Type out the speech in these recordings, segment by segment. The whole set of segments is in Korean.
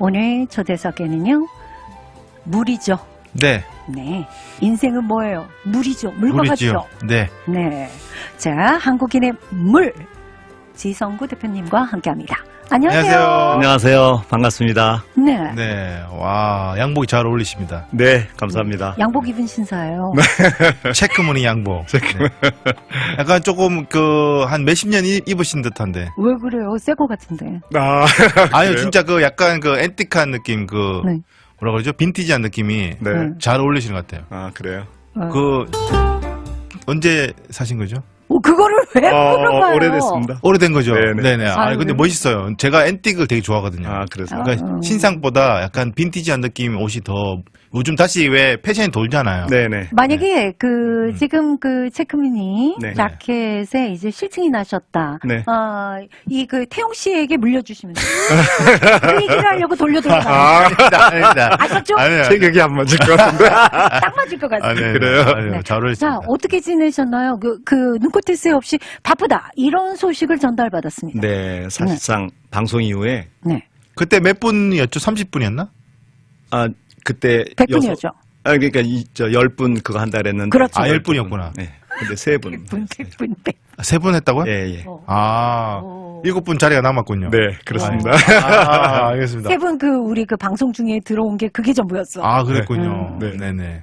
오늘 초대석에는요, 물이죠. 네. 네. 인생은 뭐예요? 물이죠. 물과 물이지요. 같죠. 네. 네. 자, 한국인의 물. 지성구 대표님과 함께 합니다. 안녕하세요. 안녕하세요. 반갑습니다. 네. 네. 와, 양복이 잘 어울리십니다. 네, 감사합니다. 양복 입은 신사예요. 체크무늬 양복. 네. 약간 조금 한 몇십 년 입으신 듯한데. 왜 그래요? 새 거 같은데. 아니요, 진짜 약간 앤틱한 느낌, 네. 뭐라 그러죠? 빈티지한 느낌이 네. 잘 어울리시는 것 같아요. 아, 그래요? 언제 사신 거죠? 그거를 왜 물어봐요? 오래됐습니다. 오래된 거죠? 네네. 네네. 아니, 근데 멋있어요. 제가 앤틱을 되게 좋아하거든요. 아, 그래서. 그러니까 신상보다 약간 빈티지한 느낌 옷이 더, 요즘 다시 왜 패션이 돌잖아요. 네네. 만약에 지금 체크무늬 네. 자켓에 이제 실증이 나셨다. 네. 이 태용 씨에게 물려주시면 돼요. 그 얘기를 하려고 돌려들어가요. 아닙니다. 아셨죠? 아니요. 체격이 안 맞을 것 같은데. 딱 맞을 것 같아요. 네, 그래요? 아니요. 네. 잘 어울리십니다. 자, 어떻게 지내셨나요? 눈꽃 새 없이 바쁘다. 이런 소식을 전달받았습니다. 네, 사실상 방송 이후에, 네. 그때 몇 분이었죠? 30분이었나? 그때. 100분이었죠. 그러니까 10분 그거 한다 그랬는데. 그렇죠. 10분이었구나. 네. 근데 3분. 100분. 세 분 했다고요? 예, 예. 아, 7분 자리가 남았군요. 네, 그렇습니다. 알겠습니다. 세 분 우리 방송 중에 들어온 게 그게 전부였어. 아, 그랬군요. 네. 네네.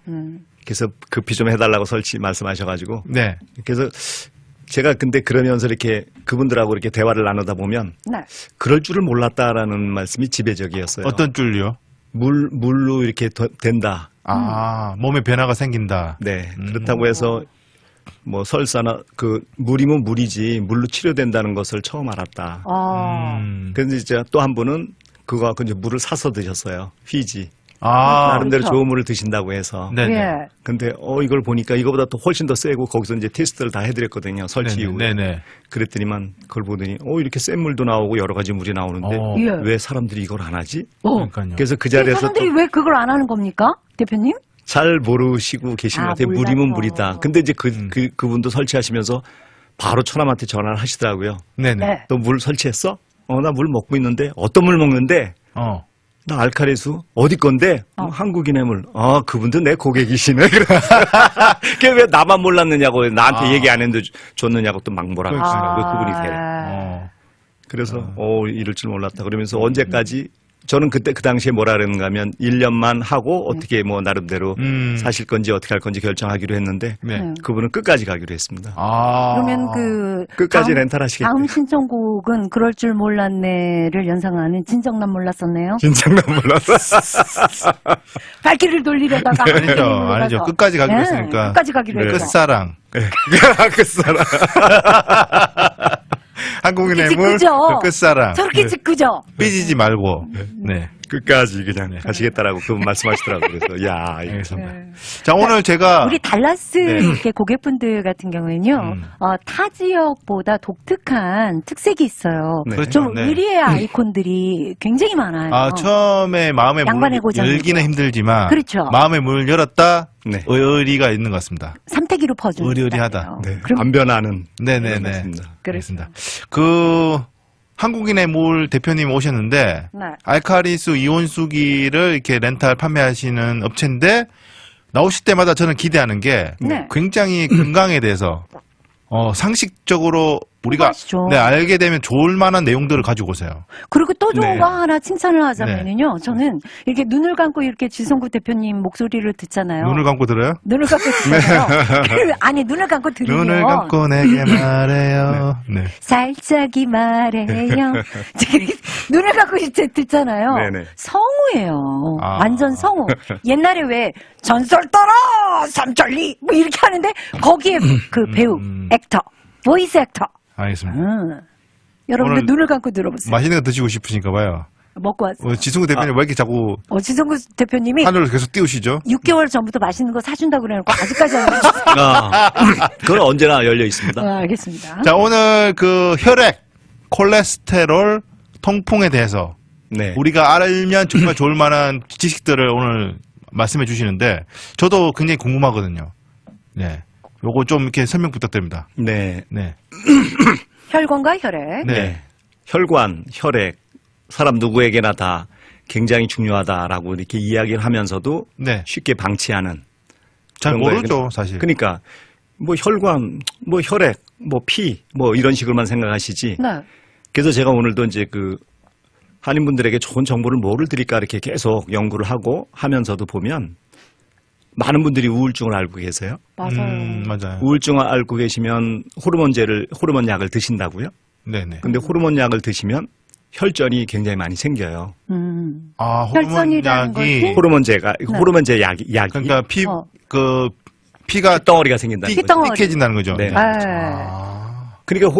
그래서 급히 좀 해달라고 말씀하셔가지고. 네. 그래서 제가 근데 그러면서 이렇게 그분들하고 이렇게 대화를 나누다 보면 네. 그럴 줄을 몰랐다라는 말씀이 지배적이었어요. 어떤 줄요? 물로 이렇게 된다. 몸에 변화가 생긴다. 네. 그렇다고 해서 뭐 설사나 물이면 물이지 물로 치료된다는 것을 처음 알았다. 그런데 이제 또 한 분은 그거 갖고 이제 물을 사서 드셨어요. 휘지. 나름대로 그렇죠. 좋은 물을 드신다고 해서. 네네. 예. 근데 이걸 보니까 이거보다 또 훨씬 더 세고 거기서 이제 테스트를 다 해드렸거든요. 설치 네네. 이후에. 네네. 그랬더니만 그걸 보더니 이렇게 센 물도 나오고 여러 가지 물이 나오는데 예. 왜 사람들이 이걸 안 하지? 그러니까요. 그래서 그 자리에서 사람들이 또 왜 그걸 안 하는 겁니까? 대표님? 잘 모르시고 계신 것 같아요. 몰라서. 물이면 물이다. 근데 이제 그분도 설치하시면서 바로 처남한테 전화를 하시더라고요. 네네. 네. 너 물 설치했어? 나 물 먹고 있는데 어떤 물 먹는데? 나 알카리수 어디 건데? 한국인의 물. 그분도 내 고객이시네. 그게 왜 나만 몰랐느냐고 나한테 얘기 안 했는데 줬느냐고 또 막 뭐라 그러시더라고요. 왜 그분이 그래. 그래서 이럴 줄 몰랐다. 그러면서 언제까지 저는 그때 그 당시에 뭐라 그랬는가 하면 1년만 하고 어떻게 뭐 나름대로 사실 건지 어떻게 할 건지 결정하기로 했는데 네. 그분은 끝까지 가기로 했습니다. 그러면 끝까지 렌탈하시겠죠. 다음 신청곡은 그럴 줄 몰랐네를 연상하는 진정난 몰랐었네요. 진정난 몰랐어. 발길을 돌리려다가 아니죠. 끝까지 가기로 했으니까. 끝까지 가기로 했죠. 끝사랑. 끝사람. 한국인의 그치, 물, 그죠? 끝사랑. 저렇게 짓고죠. 삐지지 말고. 네. 끝까지 그냥 가시겠다라고 그분 말씀하시더라고요. 그래서 알겠습니다. 자, 오늘 제가. 우리 달라스 네. 이렇게 고객분들 같은 경우에는요, 타 지역보다 독특한 특색이 있어요. 네. 그렇죠. 좀 네. 의리의 아이콘들이 굉장히 많아요. 처음에 마음의 양반의 물 고장이죠. 열기는 힘들지만. 그렇죠. 마음의 문을 열었다. 네. 의리가 있는 것 같습니다. 삼태기로 퍼주는 의리의리하다. 스타일이에요. 네. 그럼 안 변하는. 네네네. 맞습니다. 그렇습니다. 한국인의 물 대표님 오셨는데, 네. 알카리수 이온수기를 이렇게 렌탈 판매하시는 업체인데, 나오실 때마다 저는 기대하는 게, 네. 굉장히 건강에 대해서, 상식적으로 우리가 궁금하시죠? 알게 되면 좋을 만한 내용들을 가지고 오세요. 그리고 또 좋은 네. 거 하나 칭찬을 하자면요. 저는 이렇게 눈을 감고 이렇게 지성구 대표님 목소리를 듣잖아요. 눈을 감고 들어요? 눈을 감고 듣잖아요. 아니, 눈을 감고 들으면. 눈을 감고 내게 말해요. 네. 살짝이 말해요. 눈을 감고 이제 듣잖아요. 네네. 성우예요. 아. 완전 성우. 옛날에 왜 전설 따라 삼천리 뭐 이렇게 하는데 거기에 그 배우, 액터, 보이스 액터. 알겠습니다. 여러분들 오늘 눈을 감고 들어보세요. 맛있는 거 드시고 싶으신가 봐요. 먹고 왔어요. 지승우 대표님 왜 이렇게 자꾸 지성구 대표님이 하늘을 계속 띄우시죠? 6개월 전부터 맛있는 거 사준다고 그래놓고 아직까지 안 해주세요. 그건 언제나 열려 있습니다. 알겠습니다. 자, 오늘 혈액, 콜레스테롤, 통풍에 대해서 네. 우리가 알면 정말 좋을 만한 지식들을 오늘 말씀해 주시는데 저도 굉장히 궁금하거든요. 네. 요거 좀 이렇게 설명 부탁드립니다. 네. 네. 혈관과 혈액. 네. 네. 혈관, 혈액, 사람 누구에게나 다 굉장히 중요하다라고 이렇게 이야기를 하면서도 네. 쉽게 방치하는. 잘 그런 거예요. 모르죠, 사실. 그러니까 뭐 혈관, 뭐 혈액, 뭐 피, 뭐 이런 식으로만 생각하시지. 네. 그래서 제가 오늘도 이제 그 한인분들에게 좋은 정보를 뭐를 드릴까 이렇게 계속 연구를 하고 하면서도 보면 많은 분들이 우울증을 앓고 계세요. 맞아요. 맞아요. 우울증을 앓고 계시면 호르몬 약을 드신다고요? 네네. 근데 호르몬 약을 드시면 혈전이 굉장히 많이 생겨요. 아, 호르몬 혈전이라는 약이. 것이? 호르몬제가 호르몬제 약이 그러니까 어. 피가 덩어리가 생긴다는 거죠. 덩어리. 삐끗해진다는 거죠. 네. 그러니까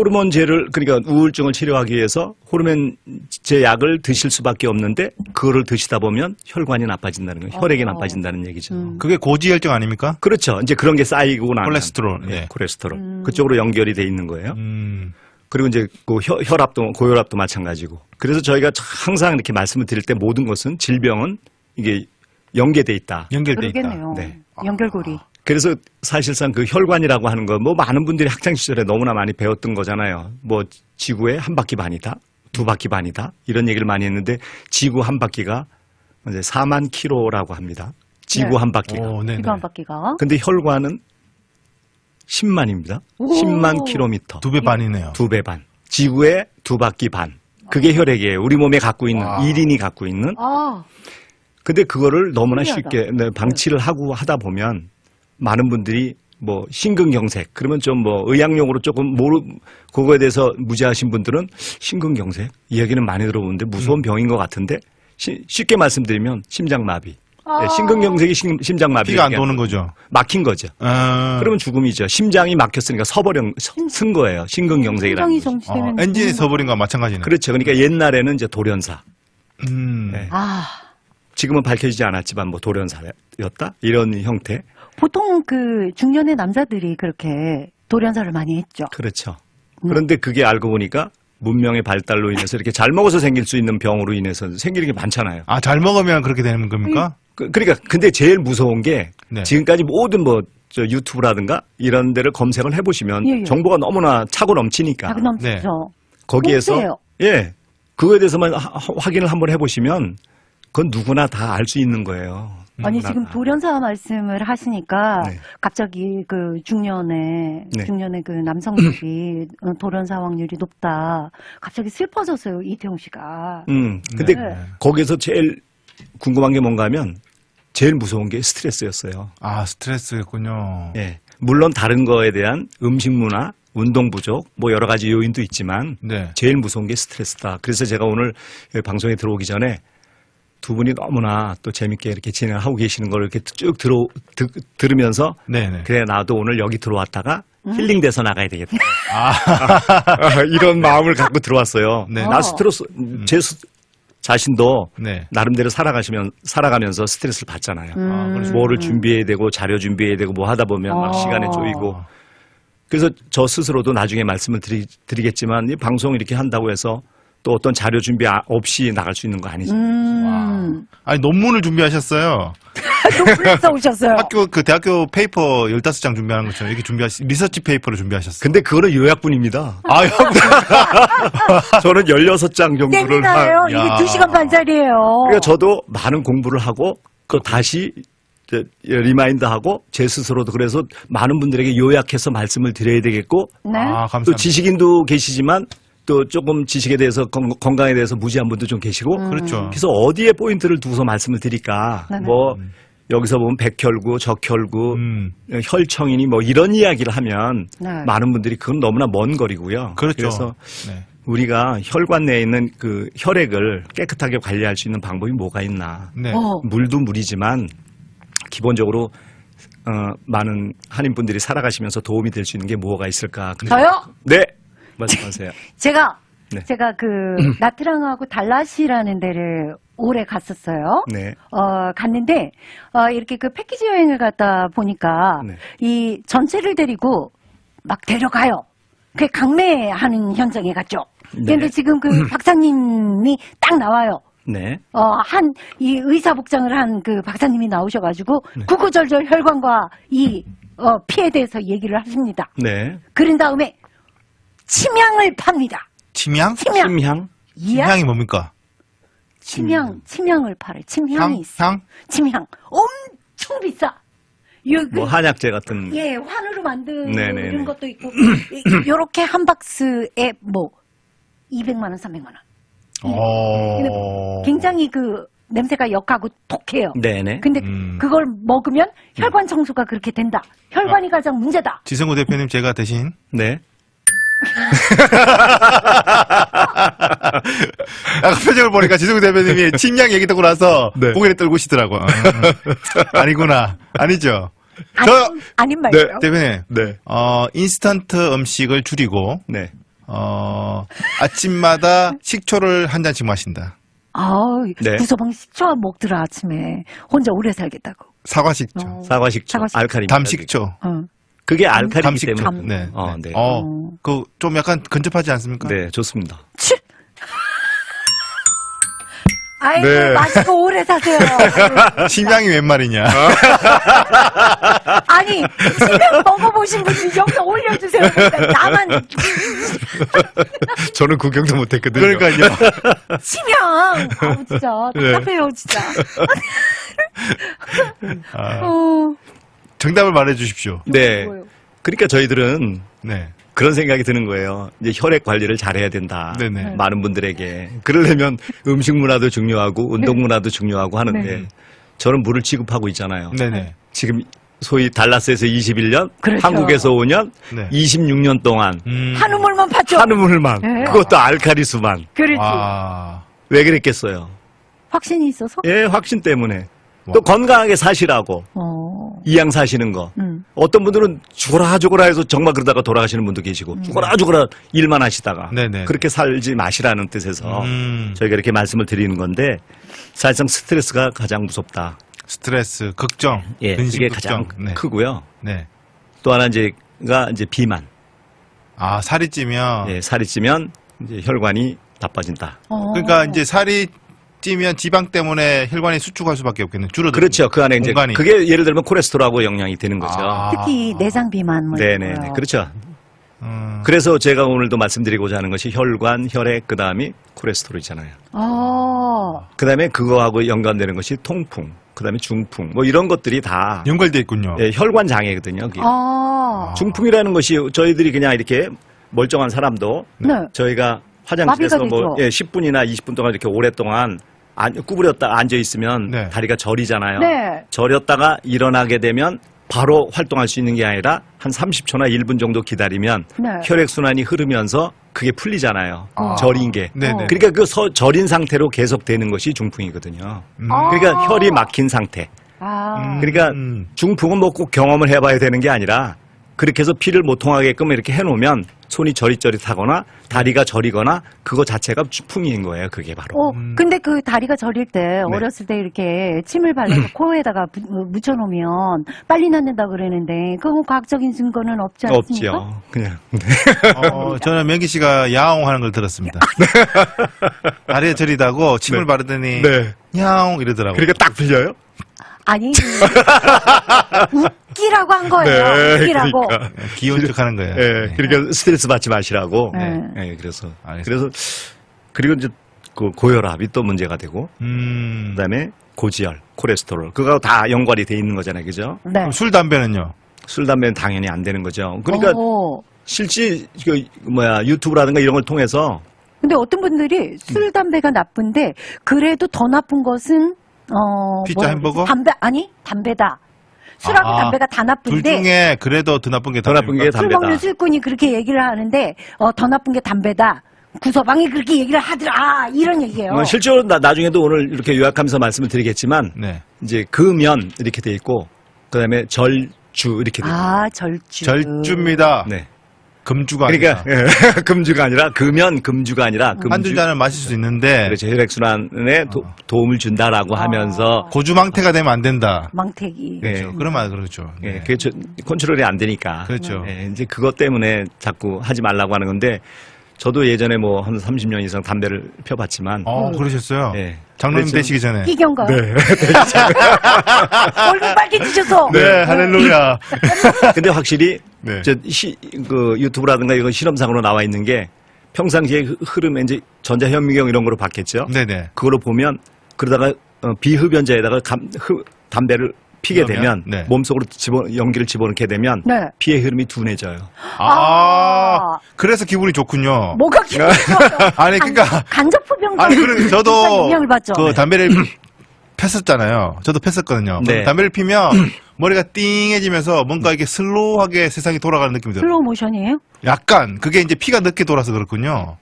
그러니까 우울증을 치료하기 위해서 호르몬제 약을 드실 수밖에 없는데 그거를 드시다 보면 혈관이 나빠진다는 거예요. 혈액이 나빠진다는 얘기죠. 그게 고지혈증 아닙니까? 그렇죠. 이제 그런 게 쌓이고 나면 콜레스테롤. 네, 네. 콜레스테롤. 그쪽으로 연결이 돼 있는 거예요. 그리고 이제 그 혈압도 고혈압도 마찬가지고. 그래서 저희가 항상 이렇게 말씀을 드릴 때 모든 것은 질병은 이게 연계돼 있다. 연결돼 있다. 그러겠네요. 네. 연결고리. 그래서 사실상 그 혈관이라고 하는 거 뭐 많은 분들이 학창 시절에 너무나 많이 배웠던 거잖아요. 뭐 지구의 한 바퀴 반이다, 두 바퀴 반이다 이런 얘기를 많이 했는데 지구 한 바퀴가 이제 4만 킬로라고 합니다. 지구 네. 한 바퀴가. 오, 네네. 이거 한 바퀴가. 근데 혈관은 10만입니다. 오. 10만 킬로미터. 2배 반이네요. 2배 반. 지구의 두 바퀴 반. 그게 혈액이에요. 우리 몸에 갖고 있는, 와. 1인이 갖고 있는. 아, 근데 그거를 너무나 신기하다. 쉽게 방치를 하고 하다 보면 많은 분들이 뭐 심근경색 그러면 좀 뭐 의학용어로 조금 그거에 대해서 무지하신 분들은 심근경색 이야기는 많이 들어보는데 무서운 병인 것 같은데 쉽게 말씀드리면 심장마비. 아. 네, 심근경색이 심장마비. 피가 안 도는 거죠. 막힌 거죠. 그러면 죽음이죠. 심장이 막혔으니까 쓴 거예요. 심근경색이라는 심장이 거죠. 정지되면. 엔진이 서버린 거와 마찬가지네. 그렇죠. 그러니까 옛날에는 이제 돌연사. 네. 아, 지금은 밝혀지지 않았지만 뭐 돌연사였다 이런 형태. 보통 그 중년의 남자들이 그렇게 돌연사를 많이 했죠. 그렇죠. 그런데 그게 알고 보니까 문명의 발달로 인해서 이렇게 잘 먹어서 생길 수 있는 병으로 인해서 생기는 게 많잖아요. 아, 잘 먹으면 그렇게 되는 겁니까? 그러니까 근데 제일 무서운 게 네. 지금까지 모든 뭐 저 유튜브라든가 이런 데를 검색을 해보시면 예, 예. 정보가 너무나 차고 넘치니까 약 넘치죠. 거기에서 보세요. 예 그거에 대해서만 확인을 한번 해보시면 그건 누구나 다 알 수 있는 거예요. 아니 누구나 지금 다. 돌연사 말씀을 하시니까 네. 갑자기 그 중년의 그 남성들이 돌연사 확률이 높다. 갑자기 슬퍼졌어요 이태용 씨가. 근데 네. 거기에서 제일 궁금한 게 뭔가 하면 제일 무서운 게 스트레스였어요. 아, 스트레스였군요. 예. 물론 다른 거에 대한 음식 문화, 운동 부족, 뭐 여러 가지 요인도 있지만 네. 제일 무서운 게 스트레스다. 그래서 제가 오늘 방송에 들어오기 전에 두 분이 너무나 또 재밌게 이렇게 진행을 하고 계시는 걸 이렇게 쭉 들으면서 네네. 그래 나도 오늘 여기 들어왔다가 힐링돼서 나가야 되겠다. 아, 이런 마음을 갖고 들어왔어요. 네. 나 스트레스 제 자신도 네. 나름대로 살아가면서 스트레스를 받잖아요. 아, 그렇죠. 뭐를 준비해야 되고 자료 준비해야 되고 뭐 하다 보면 막 시간에 쪼이고 그래서 저 스스로도 나중에 말씀을 드리겠지만 이 방송 이렇게 한다고 해서 또 어떤 자료 준비 없이 나갈 수 있는 거 아니죠. 아니, 논문을 준비하셨어요. 논문을 써오셨어요. 대학교 페이퍼 15장 준비하는 것처럼 이렇게 리서치 페이퍼를 준비하셨어요. 근데 그거는 요약분입니다. 아, 저는 16장 정도를 세미나예요. 이게 야. 2시간 반짜리예요. 그러니까 저도 많은 공부를 하고 또 다시 리마인드하고 제 스스로도 그래서 많은 분들에게 요약해서 말씀을 드려야 되겠고 네. 아, 또 감사합니다. 지식인도 계시지만 또 조금 지식에 대해서 건강에 대해서 무지한 분도 좀 계시고 그렇죠. 그래서 어디에 포인트를 두고서 말씀을 드릴까 네네. 뭐 여기서 보면 백혈구, 적혈구, 혈청이니 뭐 이런 이야기를 하면 네. 많은 분들이 그건 너무나 먼 거리고요. 그렇죠. 그래서 네. 우리가 혈관 내에 있는 그 혈액을 깨끗하게 관리할 수 있는 방법이 뭐가 있나. 네. 물도 물이지만 기본적으로 많은 한인분들이 살아가시면서 도움이 될 수 있는 게 뭐가 있을까. 저요? 네. 말씀하세요. 제가 네. 그 나트랑하고 달랏이라는 데를 올해 갔었어요. 네. 갔는데 이렇게 그 패키지 여행을 갔다 보니까 네. 이 전체를 데리고 막 데려가요. 그게 강매하는 현장에 갔죠. 네. 그런데 지금 그 박사님이 딱 나와요. 네. 이 의사 복장을 한 그 박사님이 나오셔가지고 네. 구구절절 혈관과 이 피에 대해서 얘기를 하십니다. 네. 그런 다음에 침향을 팝니다. 침향? 침향. 심향. 이야? 침향이 뭡니까? 침향을 팔아요. 침향이 있어. 향? 침향. 엄청 비싸. 뭐 한약재 같은. 예, 환으로 만드는 네네네. 것도 있고, 요렇게 한 박스에 뭐, 200만 원, 300만 원. 근데 굉장히 그 냄새가 역하고 독해요. 네네. 근데 그걸 먹으면 혈관 청소가 그렇게 된다. 혈관이 가장 문제다. 지성구 대표님 제가 대신 네. 아까 표정을 보니까 지성구 대표님이 침향 얘기 듣고 나서 네. 고개를 떨구시더라고. 아니구나. 아니죠. 아닌 말이에요. 대표님. 네. 인스턴트 음식을 줄이고 네. 아침마다 식초를 한 잔씩 마신다. 네. 구서방 식초 먹더라 아침에. 혼자 오래 살겠다고. 사과 식초. 사과식초. 사과식초. 알칼리. 담식초. 그게 알칼리기 담식초. 때문에. 네. 네. 그 좀 약간 근접하지 않습니까? 네, 좋습니다. 아이고, 네. 마시고 오래 사세요. 침향이 웬 말이냐. 아니, 침향 먹어보신 분들 여기다 올려주세요. 나만 저는 구경도 못했거든요. 그러니까요. 침향. 진짜 답답해요, 진짜. 정답을 말해 주십시오. 네. 뭐예요? 그러니까 저희들은 네. 그런 생각이 드는 거예요. 이제 혈액 관리를 잘해야 된다. 네네. 많은 분들에게. 그러려면 음식 문화도 중요하고 운동 문화도 중요하고 하는데 네. 저는 물을 취급하고 있잖아요. 네네. 지금 소위 달라스에서 21년, 그렇죠. 한국에서 5년, 네. 26년 동안 한우물만 팠죠? 한우물만, 네. 그것도 알칼리수만. 그렇지. 와. 왜 그랬겠어요? 확신이 있어서? 예, 확신 때문에. 와. 또 건강하게 사시라고. 이양 사시는 거. 어떤 분들은 죽어라 해서 정말 그러다가 돌아가시는 분도 계시고 죽어라 일만 하시다가 네네. 그렇게 살지 마시라는 뜻에서 저희가 이렇게 말씀을 드리는 건데 사실상 스트레스가 가장 무섭다. 스트레스, 걱정, 예, 근심, 이게 걱정. 가장 네. 크고요. 네. 또 하나 이제가 이제 비만. 살이 찌면 예, 살이 찌면 이제 혈관이 나빠진다. 그러니까 이제 살이 찌면 지방 때문에 혈관이 수축할 수밖에 없겠네. 줄어들. 그렇죠. 그 안에 이제 공간이. 그게 예를 들면 콜레스테롤하고 영향이 되는 거죠. 특히 내장 비만. 뭐 이런 네네. 거요. 그렇죠. 그래서 제가 오늘도 말씀드리고자 하는 것이 혈관, 혈액, 그 다음이 콜레스테롤이잖아요. 그 다음에 그거하고 연관되는 것이 통풍, 그 다음에 중풍, 뭐 이런 것들이 다 연결돼 있군요. 예, 혈관 장애거든요. 그게. 아. 중풍이라는 것이 저희들이 그냥 이렇게 멀쩡한 사람도 네. 저희가 화장실에서 마비가 뭐 되죠. 10분이나 20분 동안 이렇게 오랫동안 구부렸다 앉아 있으면 네. 다리가 저리잖아요. 네. 저렸다가 일어나게 되면 바로 활동할 수 있는 게 아니라 한 30초나 1분 정도 기다리면 네. 혈액 순환이 흐르면서 그게 풀리잖아요. 저린 게. 네네. 그러니까 그 저린 상태로 계속 되는 것이 중풍이거든요. 그러니까 혈이 막힌 상태. 그러니까 중풍은 뭐 꼭 경험을 해봐야 되는 게 아니라 그렇게 해서 피를 못 통하게끔 이렇게 해놓으면 손이 저릿저릿하거나 다리가 저리거나 그거 자체가 풍인 거예요. 그게 바로. 근데 그 다리가 저릴 때 어렸을 때 이렇게 침을 발라서 코에다가 묻혀놓으면 빨리 낫는다 그러는데 그건 과학적인 증거는 없지 않습니까? 없죠. 그냥. 저는 명기 씨가 야옹하는 걸 들었습니다. 다리에 저리다고 침을 바르더니 네. 야옹 이러더라고요. 그러니까 딱 풀려요? 아니 웃기라고 한 거예요. 네, 웃기라고. 그러니까. 귀여운 척하는 거예요. 예, 그러니까 스트레스 받지 마시라고. 네. 예, 그래서. 알겠습니다. 그래서, 그리고 이제 그 고혈압이 또 문제가 되고, 그 다음에 고지혈, 콜레스테롤. 그거 다 연관이 돼 있는 거잖아요. 그죠? 네. 그럼 술, 담배는요? 술, 담배는 당연히 안 되는 거죠. 그러니까 오. 실제 유튜브라든가 이런 걸 통해서 근데 어떤 분들이 술, 담배가 나쁜데 그래도 더 나쁜 것은 피자, 뭐라 햄버거? 그러지? 담배다. 술하고 담배가 다 둘 나쁜데 중에 그래도 더 나쁜 게 더 나쁜 게 술 담배다. 먹는 술꾼이 그렇게 얘기를 하는데 더 나쁜 게 담배다. 구서방이 그렇게 얘기를 하더라. 이런 얘기예요. 실제로 나중에도 오늘 이렇게 요약하면서 말씀을 드리겠지만 네. 이제 금연 이렇게 돼 있고 그다음에 절주 이렇게 돼 있고. 절주. 절주입니다. 네. 금주가 그러니까 아니라. 금주가 아니라 금주가 아니라 한두 잔을 마실 수 있는데 그렇죠. 혈액순환에 도움을 준다라고 하면서 고주망태가 되면 안 된다. 망태기. 네. 그렇죠. 그런 말 그렇죠. 예, 네. 그게 컨트롤이 안 되니까. 그렇죠. 예, 이제 그것 때문에 자꾸 하지 말라고 하는 건데 저도 예전에 뭐 한 30년 이상 담배를 펴봤지만 그러셨어요? 예. 장로님 그래서- 되시기 전에. 희경가. 네. 얼굴 빨개지셔서. 네, 할렐루야. 근데 확실히 네. 그 유튜브라든가 이거 실험상으로 나와 있는 게 평상시에 흐름에 이제 전자현미경 이런 거로 봤겠죠. 네네. 그걸로 보면 그러다가 비흡연자에다가 담배를 피게 그러면? 되면 네. 몸속으로 연기를 집어넣게 되면 네. 피의 흐름이 둔해져요. 그래서 기분이 좋군요. 뭐가 기분이 좋아요? 아니, 그러니까. 간접흡연자 아니, 그래, 저도 영향을 받죠. 그 담배를 폈었잖아요. 저도 폈었거든요. 네. 담배를 피면 머리가 띵해지면서 뭔가 이렇게 슬로우하게 세상이 돌아가는 느낌이 들어요. 슬로우 모션이에요? 약간 그게 이제 피가 늦게 돌아서 그렇군요.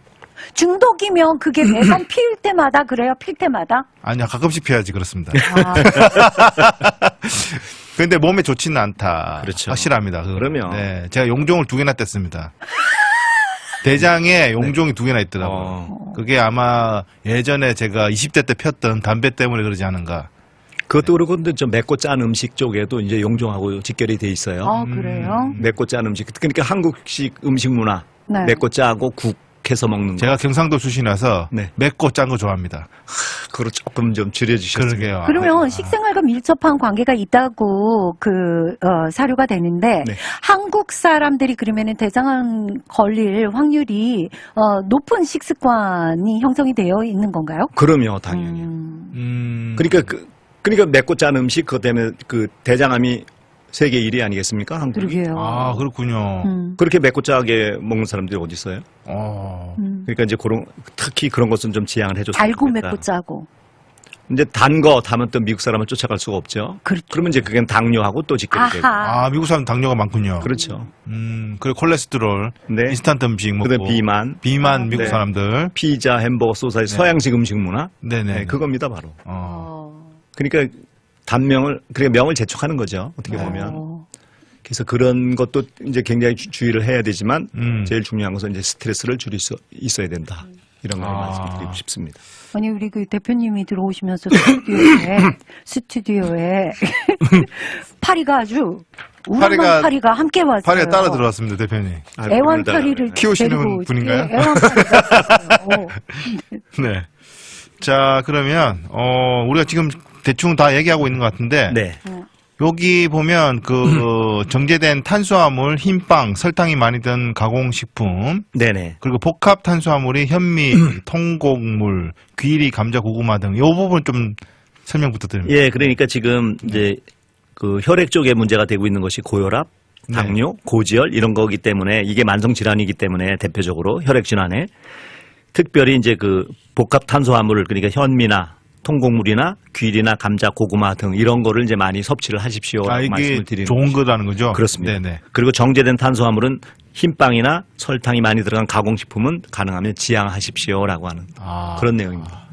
중독이면 그게 매번 필 때마다 그래요? 필 때마다? 아니요, 가끔씩 피해야지 그렇습니다. 아, 근데 몸에 좋지는 않다. 그렇죠. 확실합니다. 그러면. 네, 제가 용종을 2개나 뗐습니다. 대장에 용종이 2개나 있더라고요. 그게 아마 예전에 제가 20대 때 폈던 담배 때문에 그러지 않은가. 그것도 그렇고 근데 좀 맵고 짠 음식 쪽에도 이제 용종하고 직결이 돼 있어요. 아, 그래요? 맵고 짠 음식. 그러니까 한국식 음식 문화. 네. 맵고 짜고 국해서 먹는 거. 제가 경상도 출신이라서 네. 맵고 짠 거 좋아합니다. 그걸 조금 좀 줄여주셨으면. 그러게요. 그러면 식생활과 밀접한 관계가 있다고 사료가 되는데 네. 한국 사람들이 그러면은 대장암 걸릴 확률이 높은 식습관이 형성이 되어 있는 건가요? 그럼요, 당연히. 그러니까 맵고 짠 음식 그것 때문에 그 대장암이 세계 1위 아니겠습니까? 한국이. 그러게요. 아, 그렇군요. 그렇게 맵고 짜게 먹는 사람들이 어디 있어요? 어. 그러니까 이제 특히 그런 것은 좀 지양을 해줬으면 달고 좋겠다. 맵고 짜고. 이제 단 거 담은 또 미국 사람은 쫓아갈 수가 없죠. 그렇죠. 그러면 이제 그게 당뇨하고 또 직결이 되고. 아하. 아, 미국 사람 당뇨가 많군요. 그렇죠. 그리고 콜레스테롤, 네. 인스턴트 음식 먹고. 그다음 비만, 미국 네. 사람들. 피자, 햄버거, 소시지, 서양식 음식 문화. 네네. 네, 그겁니다 바로. 어. 그러니까 명을 재촉하는 거죠. 어떻게 보면. 그래서 그런 것도 이제 굉장히 주의를 해야 되지만 제일 중요한 것은 이제 스트레스를 줄일 수 있어야 된다. 이런 걸 말씀드리고 싶습니다. 아니 우리 그 대표님이 들어오시면서 스튜디오에 파리가 아주 우람한 파리가 함께 왔어요. 파리가 따라 들어왔습니다, 대표님. 애완파리를 키우시는 데리고 분인가요? 애완파리가 있었어요. 네. 자, 그러면 우리가 지금 대충 다 얘기하고 있는 것 같은데 네. 여기 보면 그 정제된 탄수화물, 흰빵, 설탕이 많이 든 가공식품, 네네. 그리고 복합 탄수화물이 현미, 통곡물, 귀리, 감자, 고구마 등 이 부분 좀 설명 부탁드립니다. 예, 그러니까 지금 이제 그 혈액 쪽에 문제가 되고 있는 것이 고혈압, 당뇨, 고지혈 이런 거기 때문에 이게 만성 질환이기 때문에 대표적으로 혈액 질환에 특별히 이제 그 복합 탄수화물을 그러니까 현미나 통곡물이나 귀리나 감자, 고구마 등 이런 거를 이제 많이 섭취를 하십시오. 이게 말씀을 드리는 좋은 것이죠. 거라는 거죠? 그렇습니다. 네네. 그리고 정제된 탄수화물은 흰빵이나 설탕이 많이 들어간 가공식품은 가능하면 지양하십시오라고 하는 그런 내용입니다.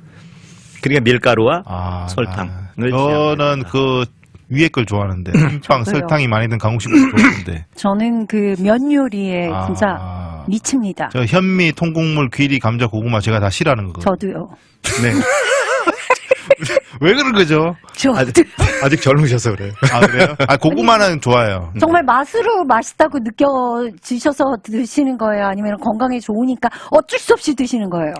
그러니까 밀가루와 설탕을 저는 그 위에 걸 좋아하는데 흰빵, 설탕이 많이 든 가공식품 좋아하는데 저는 그 면 요리에 진짜 미칩니다. 저 현미, 통곡물, 귀리, 감자, 고구마 제가 다 싫어하는 거거든요. 저도요. 네. 왜 그런 거죠? 아직 젊으셔서 그래요. 아, 그래요? 고구마는 좋아요. 정말 맛으로 맛있다고 느껴지셔서 드시는 거예요? 아니면 건강에 좋으니까 어쩔 수 없이 드시는 거예요?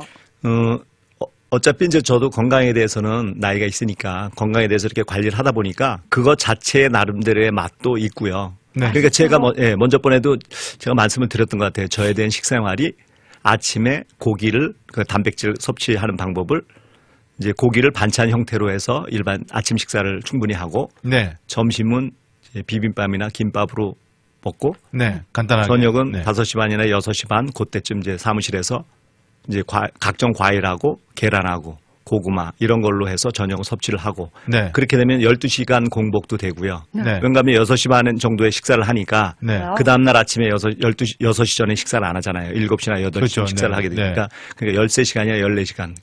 어차피 이제 저도 건강에 대해서는 나이가 있으니까 건강에 대해서 이렇게 관리를 하다 보니까 그거 자체의 나름대로의 맛도 있고요. 네. 그러니까 제가 먼저 번에도 제가 말씀을 드렸던 것 같아요. 저에 대한 식생활이 아침에 고기를 그 단백질 섭취하는 방법을 이제 고기를 반찬 형태로 해서 일반 아침 식사를 충분히 하고 네. 점심은 이제 비빔밥이나 김밥으로 먹고 네. 간단하게. 저녁은 네. 5시 반이나 6시 반 그때쯤 이제 사무실에서 이제 각종 과일하고 계란하고 고구마 이런 걸로 해서 저녁을 섭취를 하고 네. 그렇게 되면 12시간 공복도 되고요. 네. 그런가 하면 6시 반 정도에 식사를 하니까 네. 그 다음날 아침에 6시 전에 식사를 안 하잖아요. 7시나 8시 그렇죠. 식사를 네. 하게 되니까 네. 그러니까 13시간이나 14시간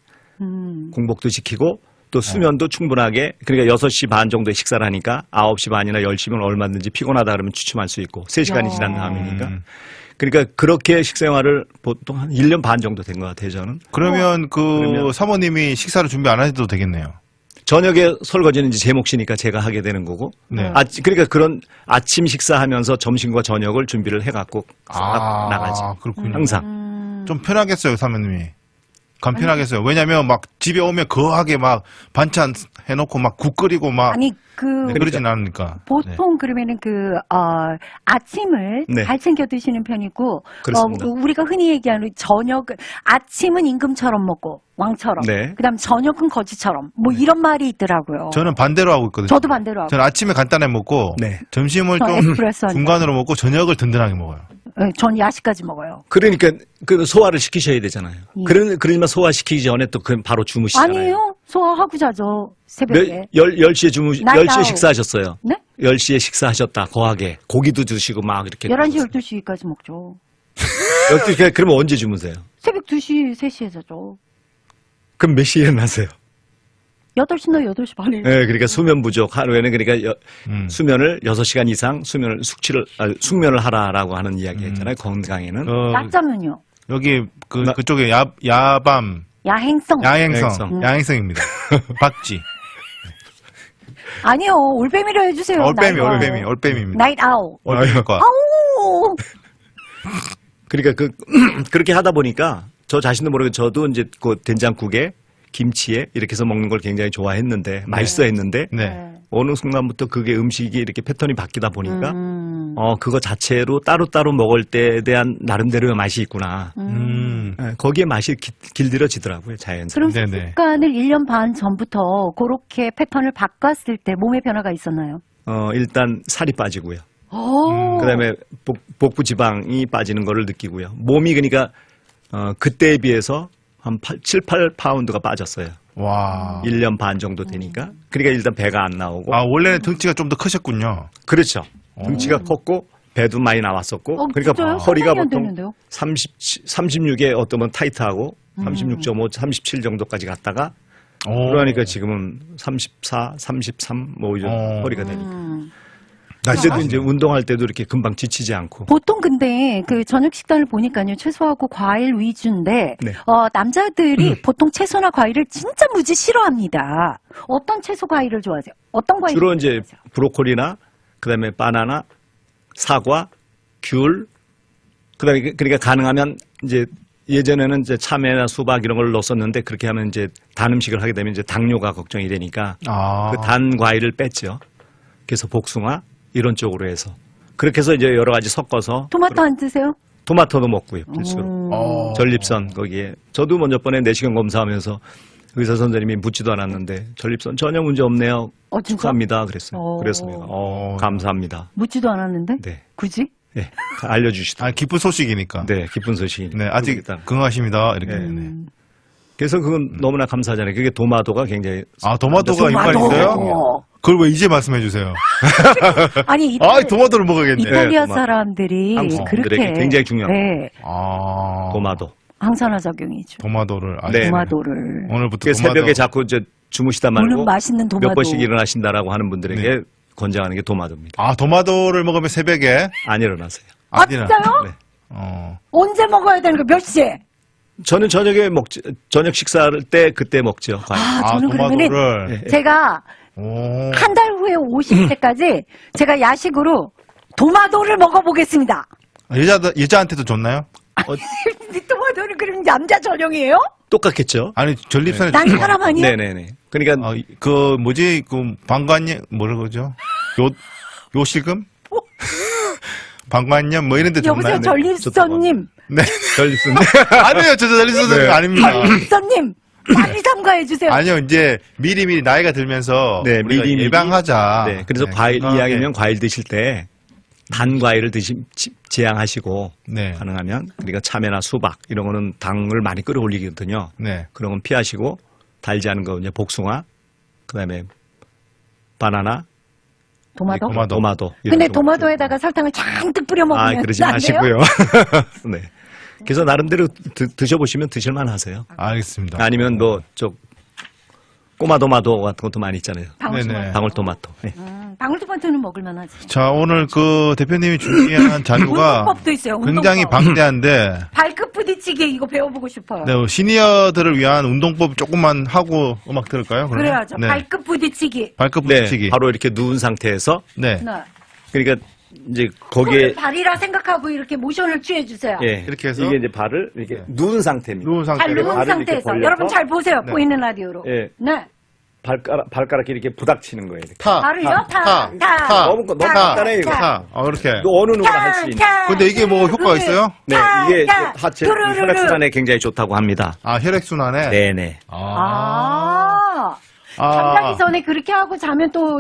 공복도 지키고 또 수면도 충분하게 그러니까 6시 반 정도에 식사를 하니까 9시 반이나 10시면 얼마든지 피곤하다 그러면 주춤할 수 있고 3시간이 지난 다음이니까 그러니까 그렇게 식생활을 보통 한 1년 반 정도 된 것 같아요, 저는. 그러면 사모님이 식사를 준비 안 하셔도 되겠네요. 저녁에 설거지는 이제 제 몫이니까 제가 하게 되는 거고. 네. 그러니까 그런 아침 식사하면서 점심과 저녁을 준비를 해갖고 나가지. 그렇군요. 항상. 좀 편하겠어요, 사모님이. 간편하게 써요. 왜냐면 막 집에 오면 거하게 막 반찬 해놓고 막 국 끓이고 막 아니 그러진 않으니까. 보통 그러면은 아침을 네. 잘 챙겨 드시는 편이고 그렇습니다. 우리가 흔히 얘기하는 아침은 임금처럼 먹고 왕처럼 네. 그다음 저녁은 거지처럼 뭐 이런 말이 있더라고요. 저는 반대로 하고 있거든요. 저도 반대로 하고. 저는 아침에 간단하게 먹고 네. 점심을 저 좀 에스프레소 한 중간으로 먹고 저녁을 든든하게 먹어요. 네, 전 야식까지 먹어요. 그러니까 그 소화를 시키셔야 되잖아요. 예. 그러지만 소화시키기 전에 또 그 바로 주무시잖아요. 아니에요. 소화하고 자죠. 새벽에. 10시에 나이트 10시에 아웃. 식사하셨어요. 네? 10시에 식사하셨다. 거하게. 고기도 드시고 막 이렇게. 11시, 12시까지 먹죠. 12시, 그러면 언제 주무세요? 새벽 2시, 3시에 자죠. 그럼 몇 시에 일어나세요? 8시나 8시 반에. 네, 그러니까 수면 부족. 하루에는 그러니까 수면을 6시간 이상 숙면을 하라라고 하는 이야기 했잖아요. 건강에는. 낮잠은요? 여기 그쪽에 야밤 야행성. 야행성입니다. 박쥐. 아니요. 올빼미로 해주세요. 올빼미입니다. 나이트 아웃. 올빼미과. 아우! 그러니까 그렇게 하다 보니까 저 자신도 모르게 저도 이제 그 된장국에 김치에 이렇게 해서 먹는 걸 굉장히 좋아했는데 맛있어 했는데 네. 어느 순간부터 그게 음식이 이렇게 패턴이 바뀌다 보니까 그거 자체로 따로따로 먹을 때에 대한 나름대로의 맛이 있구나. 네, 거기에 맛이 길들여지더라고요, 자연스럽게. 그럼 네네. 습관을 1년 반 전부터 그렇게 패턴을 바꿨을 때 몸의 변화가 있었나요? 일단 살이 빠지고요. 오. 그다음에 복부 지방이 빠지는 거를 느끼고요. 몸이 그러니까 그때에 비해서 한 7, 8파운드가 빠졌어요. 와. 1년 반 정도 되니까. 그러니까 일단 배가 안 나오고. 아, 원래는 등치가 좀 더 크셨군요. 그렇죠. 등치가 컸고 배도 많이 나왔었고. 그러니까 진짜요? 허리가 상상이 안 보통 되는데요? 36에 어떠면 타이트하고 36.5, 37 정도까지 갔다가 그러니까 지금은 34, 33 뭐 이 정도 허리가 되니까. 그때도 이제 운동할 때도 이렇게 금방 지치지 않고. 보통 근데 그 저녁 식단을 보니까요 채소하고 과일 위주인데 네. 남자들이 보통 채소나 과일을 진짜 무지 싫어합니다. 어떤 채소 과일을 좋아하세요? 어떤 과일? 주로 이제 브로콜리나 그다음에 바나나, 사과, 귤, 그다음에 그러니까 가능하면 이제 예전에는 이제 참외나 수박 이런 걸 넣었었는데 그렇게 하면 이제 단 음식을 하게 되면 이제 당뇨가 걱정이 되니까 그 단 과일을 뺐죠. 그래서 복숭아 이런 쪽으로 해서 그렇게 해서 이제 여러 가지 섞어서 토마토 안 드세요? 토마토도 먹고요. 필수로. 전립선 거기에 저도 먼저 번에 내시경 검사하면서 의사 선생님이 묻지도 않았는데 전립선 전혀 문제 없네요. 진짜? 축하합니다. 그랬어요. 그래서 내가 감사합니다. 묻지도 않았는데? 네. 굳이? 네. 알려주시더라고요. 기쁜 소식이니까. 네, 기쁜 소식이니까. 네, 아직 건강하십니다. 이렇게. 네. 그래서 그건 너무나 감사하잖아요. 그게 도마도가 굉장히. 도마도가 이빨 있어요? 그걸 왜 이제 말씀해 주세요? 아니, 도마도를 먹어야겠네. 이탈리아 네, 사람들이 그렇게 굉장히 중요한 네. 도마도. 항산화 작용이죠. 도마도를. 네. 도마도를. 오늘부터 새벽에 자꾸 이제 주무시다 말고 물은 맛있는 도마도. 몇 번씩 일어나신다라고 하는 분들에게 권장하는 게 도마도입니다. 도마도를 먹으면 새벽에 안 일어나세요. 진짜요? 네. 언제 먹어야 되는 거? 몇 시에? 저는 저녁 식사할 때 그때 먹죠. 저는 그러면은 도마도를. 제가 한 달 후에 오실 때까지 제가 야식으로 도마도를 먹어보겠습니다. 여자한테도 좋나요? 도마도를 그럼 남자 전용이에요? 똑같겠죠. 아니, 전립선에. 난 사람 아니야? 네네네. 그러니까 방관염, 뭐라 그러죠? 요실금? 방관염, 뭐 이런 데 좋나요? 여보세요, 전립선님. 네. 전립선. 아니에요, 저 전립선은 네. 아닙니다. 전립선님, 빨리 삼가해주세요. 아니요, 이제 미리 나이가 들면서 네, 우리가 미리. 예방하자. 네. 그래서 과일 이야기면 과일 드실 때 단 과일을 제한하시고 네. 가능하면 그러니까 참외나 수박 이런 거는 당을 많이 끌어올리거든요. 네. 그런 건 피하시고 달지 않은 거 이제 복숭아, 그다음에 바나나, 도마도. 근데 도마도에다가 설탕을 잔뜩 뿌려 먹으면 그러지 안 돼요? 마시고요. 네. 그래서 나름대로 드셔보시면 드실만 하세요. 알겠습니다. 아니면 꼬마 도마도 같은 것도 많이 있잖아요. 네네. 방울토마토. 네. 방울토마토는 먹을만 하지. 자, 오늘 대표님이 준비한 자료가 운동법도 있어요. 굉장히 운동법. 방대한데, 발끝 부딪히기 이거 배워보고 싶어요. 네, 시니어들을 위한 운동법 조금만 하고 음악 들을까요? 그러면? 그래야죠. 네. 발끝 부딪히기. 발끝 부딪히기. 바로 이렇게 누운 상태에서 네. 네. 그러니까 이제 거기에 발이라 생각하고 이렇게 모션을 취해주세요. 예, 이렇게 해서? 이게 이제 발을 이렇게 누운 상태입니다. 누운 잘 상태로 누운 발을 상태에서 이렇게 여러분 벌려서? 잘 보세요. 네. 보이는 라디오로. 예. 네. 발가락이 이렇게 부닥치는 거예요. 이렇게. 발을요? 타. 너무 간단해요, 이거. 타. 이렇게. 또 어느 누구나 할 수 있는. 근데 이게 뭐 효과가 있어요? 네, 이게 하체 혈액순환에 굉장히 좋다고 합니다. 아, 혈액순환에? 네네. 잠자기 전에 그렇게 하고 자면 또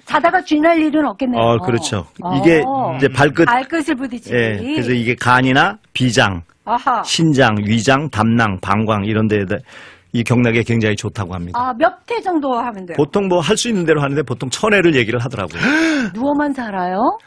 자다가 쥐날 일은 없겠네요. 그렇죠. 이게 이제 발끝을 부딪히기. 예, 그래서 이게 간이나 비장, 아하. 신장, 위장, 담낭, 방광 이런 데에다 이 경락에 굉장히 좋다고 합니다. 몇 회 정도 하면 돼요? 보통 뭐 할 수 있는 대로 하는데 보통 1000회를 얘기를 하더라고요. 누워만 살아요?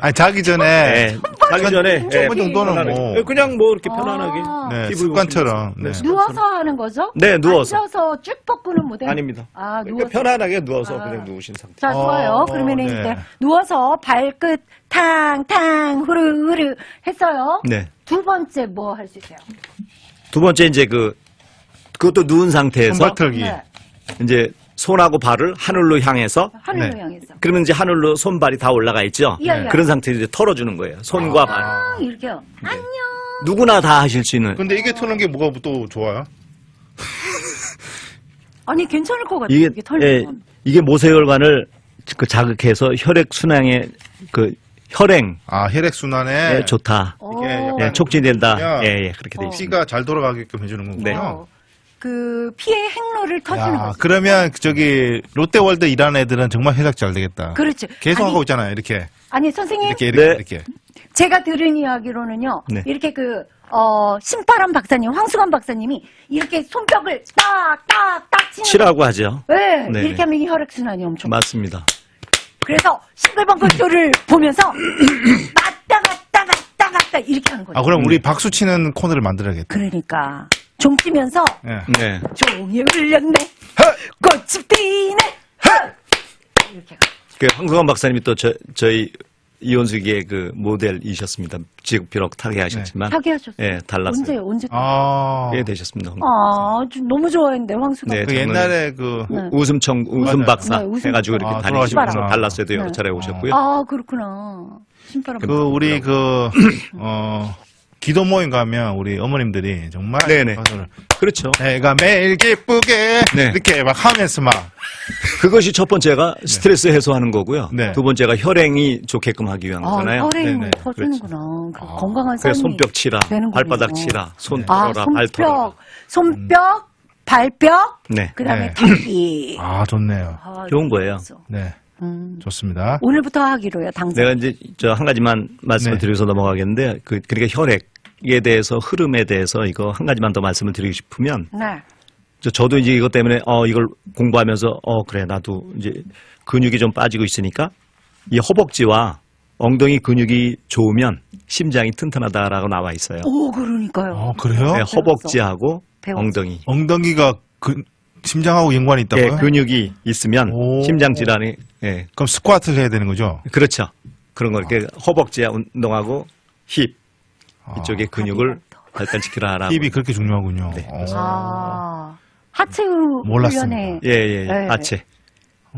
아니, 자기 전에. 네, 자기 전에 한 정도는 편안하게. 뭐. 그냥 뭐 이렇게 편안하게 네, TV 습관처럼. 보시면서. 네. 누워서 하는 거죠? 네, 누워서. 앉아서 쭉 뻗고는 못해요? 아닙니다. 누워서. 그러니까 편안하게 누워서 그냥 누우신 상태. 자, 좋아요. 그러면 네. 이제 누워서 발끝 탕탕 후루후루 했어요. 네. 두 번째 뭐 할 수 있어요? 두 번째 이제 그것도 누운 상태에서 손바털기. 네. 이제 손하고 발을 하늘로 향해서 하늘로 네. 향해서. 그러면 이제 하늘로 손발이 다 올라가 있죠. 예, 예. 그런 상태에서 이제 털어주는 거예요. 손과 발. 이렇게요. 안녕. 누구나 다 하실 수 있는. 근데 이게 터는 게 뭐가 또 좋아요? 아니 괜찮을 것 같아요. 이게 이게 털리면. 이게 모세혈관을 자극해서 혈액 순환에 혈행에 혈액순환에. 좋다. 이게 오. 약간 촉진된다. 그러면 그렇게 돼 있습니다. 피가 잘 돌아가게끔 해주는 거군요. 네. 그 피의 행로를 터주는 야, 거죠. 그러면 롯데월드 일하는 애들은 정말 회사 잘 되겠다. 그렇죠. 계속 아니, 하고 있잖아요. 이렇게. 아니 선생님 네. 이렇게. 제가 들은 이야기로는요. 네. 이렇게 신바람 박사님, 황수관 박사님이 이렇게 손뼉을 딱딱딱 치는 치라고 하죠. 네, 네. 이렇게 하면 이 혈액순환이 엄청. 맞습니다. 그래서 싱글벙글 쇼를 보면서 맞다 이렇게 하는 거죠. 그럼 우리 박수 치는 코너를 만들어야겠다. 그러니까 종 치면서 예. 네. 종이 울렸네, 꽃이 피네, 이렇게. 황수관 박사님이 또 저희 이혼수기의 모델이셨습니다. 지금 비록 타계하셨지만. 타계하셨어요? 예, 달랐어요. 언제? 꽤 되셨습니다. 너무 좋아했는데 황수관. 네, 그 정말 옛날에 웃음 맞아요. 박사 네, 웃음 해가지고 이렇게 박사. 다니시면서 돌아가시구나. 달라스에도 여러 네. 차례 오셨고요. 그렇구나. 신바람. 우리 기도 모임 가면 우리 어머님들이 정말 네네. 가서를 그렇죠. 내가 매일 기쁘게 네. 이렇게 막 하면서 막 그것이 첫 번째가 스트레스 해소하는 거고요. 네. 두 번째가 혈행이 좋게끔 하기 위한 거잖아요. 혈행을 네네. 터주는구나. 그 건강한 그래서 삶이 손뼉 치라, 되는군요. 발바닥 치라, 손 털어라, 발 털어라. 손뼉, 발뼈, 네. 그다음에 네. 털기. 좋네요. 좋은 거예요. 네. 좋습니다. 오늘부터 하기로요, 당장. 내가 이제 한 가지만 말씀을 네. 드려서 넘어가겠는데 그러니까 혈액에 대해서 흐름에 대해서 이거 한 가지만 더 말씀을 드리고 싶으면 네. 저도 이제 이것 때문에 이걸 공부하면서 그래 나도 이제 근육이 좀 빠지고 있으니까 이 허벅지와 엉덩이 근육이 좋으면 심장이 튼튼하다라고 나와 있어요. 오, 그러니까요. 그래요? 네, 허벅지하고 배웠어. 엉덩이. 엉덩이가 심장하고 연관이 있다고요? 네, 근육이 있으면 오. 심장 질환이 그럼 스쿼트를 해야 되는 거죠? 그렇죠. 그런 거 이렇게 허벅지 운동하고 힙 이쪽에 근육을 힙이 발달시키라라고. 힙이 그렇게 중요하군요. 네, 하체 몰랐습니다. 훈련에 예. 네. 하체,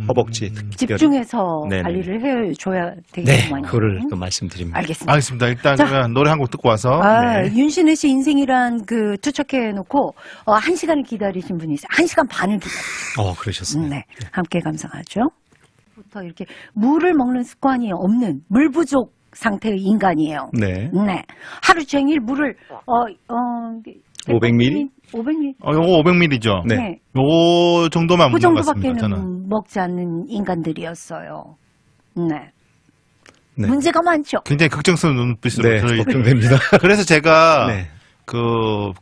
허벅지 특별히. 집중해서 네네. 관리를 해줘야 네, 되겠구만요. 그거를 또 말씀드립니다. 알겠습니다. 알겠습니다. 일단 자. 그러면 노래 한 곡 듣고 와서 네. 윤신혜 씨 인생이란 투척해놓고 1시간을 기다리신 분이 있어요. 1시간 반을 기다렸어요. 그러셨어요. 네, 함께 감상하죠. 부터 이렇게 물을 먹는 습관이 없는 물 부족 상태의 인간이에요. 네. 네, 하루 종일 물을 500ml? 500ml. 요거 500ml죠? 네. 요 정도만 그 먹는 것 같습니다. 정도밖에는 저는. 먹지 않는 인간들이었어요. 네. 네. 문제가 많죠. 굉장히 걱정스러운 눈빛으로 네, 저희 걱정됩니다. 그래서 제가 네.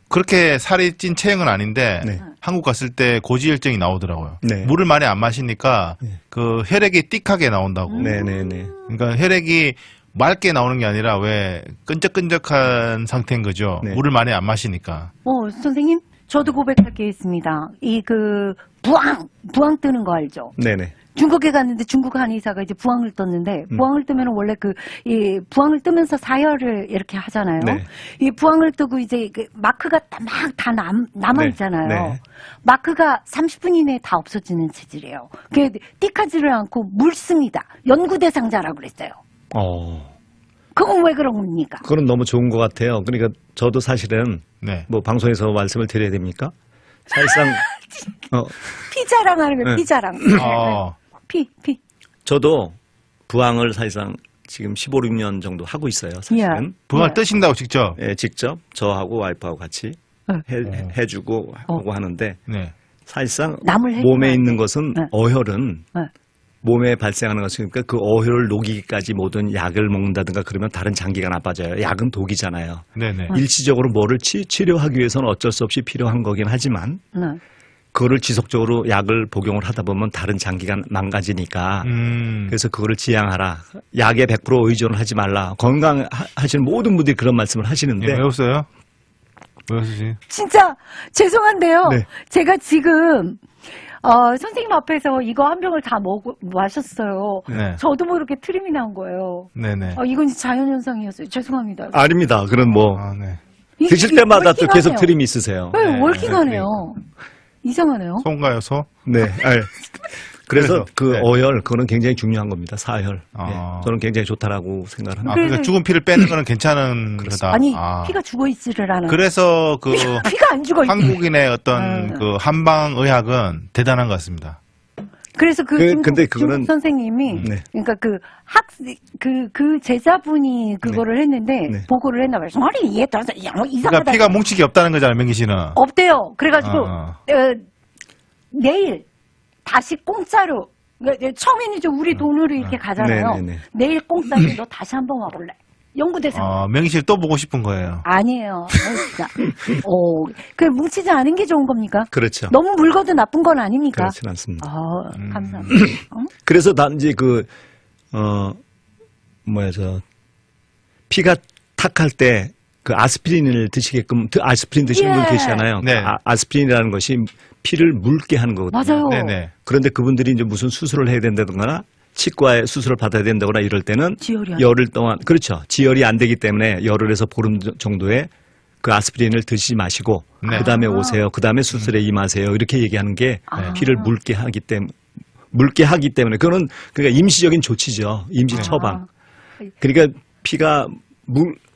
그렇게 살이 찐 체형은 아닌데 네. 한국 갔을 때 고지혈증이 나오더라고요. 네. 물을 많이 안 마시니까 혈액이 띡하게 나온다고. 네네네. 그러니까 혈액이 맑게 나오는 게 아니라 왜 끈적끈적한 상태인 거죠. 네. 물을 많이 안 마시니까. 선생님, 저도 고백할 게 있습니다. 부항 뜨는 거 알죠? 네네. 중국에 갔는데 중국 한의사가 이제 부항을 떴는데 부항을 뜨면 원래 이 부항을 뜨면서 사혈을 이렇게 하잖아요. 네. 이 부항을 뜨고 이제 마크가 막 다 남아 네. 있잖아요. 네. 마크가 30분 이내에 다 없어지는 체질이에요. 그게 띡하지를 않고 묽습니다. 연구 대상자라고 그랬어요. 그건 왜 그런 겁니까? 그건 너무 좋은 것 같아요. 그러니까 저도 사실은 네. 뭐 방송에서 말씀을 드려야 됩니까? 사실상 피자랑 하는 네. 피자랑. 피. 저도 부항을 사실상 지금 15, 16년 정도 하고 있어요. 사실은. 부항을 뜨신다고 직접? 예, 직접 저하고 와이프하고 같이 해주고 하고 하는데 네. 사실상 남을 몸에 해주면 있는 것은 어혈은 네. 몸에 발생하는 것이니까 그 어혈을 녹이기까지 모든 약을 먹는다든가 그러면 다른 장기가 나빠져요. 약은 독이잖아요. 네네. 일시적으로 뭐를 치료하기 위해서는 어쩔 수 없이 필요한 거긴 하지만 그거를 지속적으로 약을 복용을 하다 보면 다른 장기가 망가지니까 그래서 그거를 지양하라. 약에 100% 의존을 하지 말라. 건강하시는 모든 분들이 그런 말씀을 하시는데 왜 웃어요? 왜 웃으시? 진짜 죄송한데요. 네. 제가 지금 선생님 앞에서 이거 한 병을 다 마셨어요. 네. 저도 모르게 트림이 난 거예요. 네네. 이건 자연현상이었어요. 죄송합니다. 아닙니다. 그런 뭐 네. 드실 때마다 또 계속 월킹하네요. 트림이 있으세요. 네, 네. 월킹하네요. 이상하네요. 소인가요, 소? 네. 그래서 그 네. 어혈 그거는 굉장히 중요한 겁니다. 사혈. 아. 예, 저는 굉장히 좋다라고 생각을 합니다. 그러니까 죽은 피를 빼는 거는 괜찮은 거다. 아니 피가 죽어 있지를 않아. 그래서 그 피가 안 죽어 있지. 한국인의 어떤 그 한방 의학은 대단한 것 같습니다. 그래서 근데 그거는 중국 선생님이 네. 그러니까 그 제자분이 그거를 했는데 네. 보고를 했나 봐요. 아니 얘 다른 이상하다. 그러니까 피가 뭉치기 없다는 거잖아요, 명기 씨는. 없대요. 그래가지고 어. 내일 다시 공짜로 처음에는 이제 우리 돈으로 이렇게 가잖아요. 네네네. 내일 공짜로 너 다시 한번 와볼래? 연구대상. 명기 씨를 또 보고 싶은 거예요. 아니에요. 진짜. 그 뭉치지 않은 게 좋은 겁니까? 그렇죠. 너무 묽어도 나쁜 건 아닙니까? 그렇진 않습니다. 감사합니다. 그래서 단지 피가 탁할 때 그 아스피린을 드시게끔, 아스피린 드시는 분 계시잖아요. 네. 아스피린이라는 것이 피를 묽게 하는 거거든요. 맞아요. 네네. 그런데 그분들이 이제 무슨 수술을 해야 된다거나 치과에 수술을 받아야 된다거나 이럴 때는 지혈이 안 열흘 동안, 그렇죠. 지혈이 안 되기 때문에 열흘에서 보름 정도의 그 아스피린을 드시지 마시고 네. 그 다음에 오세요. 그 다음에 수술에 임하세요. 이렇게 얘기하는 게 피를 묽게 하기 때문에 그거는 그러니까 임시적인 조치죠. 임시 처방. 그러니까 피가